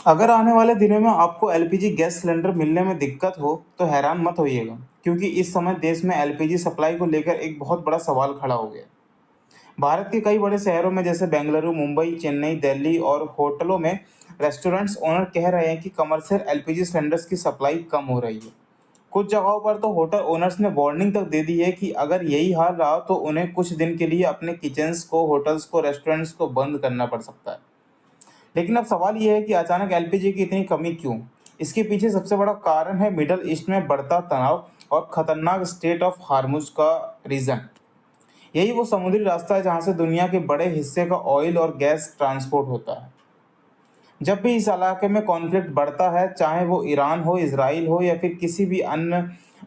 अगर आने वाले दिनों में आपको एलपीजी गैस सिलेंडर मिलने में दिक्कत हो, तो हैरान मत होइएगा, क्योंकि इस समय देश में एलपीजी सप्लाई को लेकर एक बहुत बड़ा सवाल खड़ा हो गया है। भारत के कई बड़े शहरों में जैसे बेंगलुरु, मुंबई, चेन्नई, दिल्ली और होटलों में रेस्टोरेंट्स ओनर कह रहे हैं कि कमर्शियल एलपीजी सिलेंडर्स की सप्लाई कम हो रही है। कुछ जगहों पर तो होटल ओनर्स ने वार्निंग तक दे दी है कि अगर यही हाल रहा तो उन्हें कुछ दिन के लिए अपने किचन्स को, होटल्स को, रेस्टोरेंट्स को बंद करना पड़ सकता है। लेकिन अब सवाल ये है कि अचानक एलपीजी की इतनी कमी क्यों? इसके पीछे सबसे बड़ा कारण है मिडल ईस्ट में बढ़ता तनाव और खतरनाक स्टेट ऑफ हार्मुज का रीजन। यही वो समुद्री रास्ता है जहां से दुनिया के बड़े हिस्से का ऑयल और गैस ट्रांसपोर्ट होता है। जब भी इस इलाके में कॉन्फ्लिक्ट बढ़ता है, चाहे वो ईरान हो, इसराइल हो या फिर किसी भी अन्य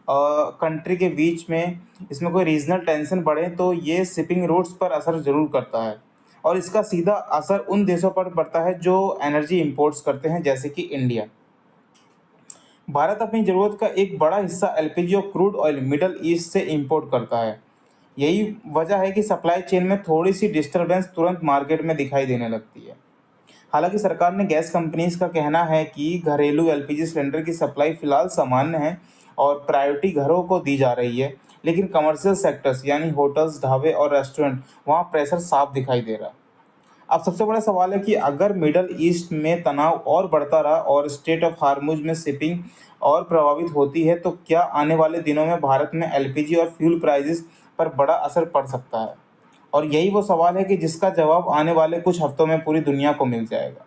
कंट्री के बीच में इसमें कोई रीजनल टेंशन बढ़े, तो ये शिपिंग रूट्स पर असर ज़रूर करता है। और इसका सीधा असर उन देशों पर पड़ता है जो एनर्जी इंपोर्ट्स करते हैं, जैसे कि इंडिया। भारत अपनी ज़रूरत का एक बड़ा हिस्सा एलपीजी और क्रूड ऑयल मिडल ईस्ट से इंपोर्ट करता है। यही वजह है कि सप्लाई चेन में थोड़ी सी डिस्टरबेंस तुरंत मार्केट में दिखाई देने लगती है। हालांकि सरकार ने गैस कंपनीज का कहना है कि घरेलू एलपीजी सिलेंडर की सप्लाई फिलहाल सामान्य है और प्रायोरिटी घरों को दी जा रही है, लेकिन कमर्शियल सेक्टर्स यानी होटल्स, ढाबे और रेस्टोरेंट, वहाँ प्रेशर साफ दिखाई दे रहा है। अब सबसे बड़ा सवाल है कि अगर मिडल ईस्ट में तनाव और बढ़ता रहा और स्टेट ऑफ हार्मुज में शिपिंग और प्रभावित होती है, तो क्या आने वाले दिनों में भारत में एलपीजी और फ्यूल प्राइसेस पर बड़ा असर पड़ सकता है? और यही वो सवाल है कि जिसका जवाब आने वाले कुछ हफ्तों में पूरी दुनिया को मिल जाएगा।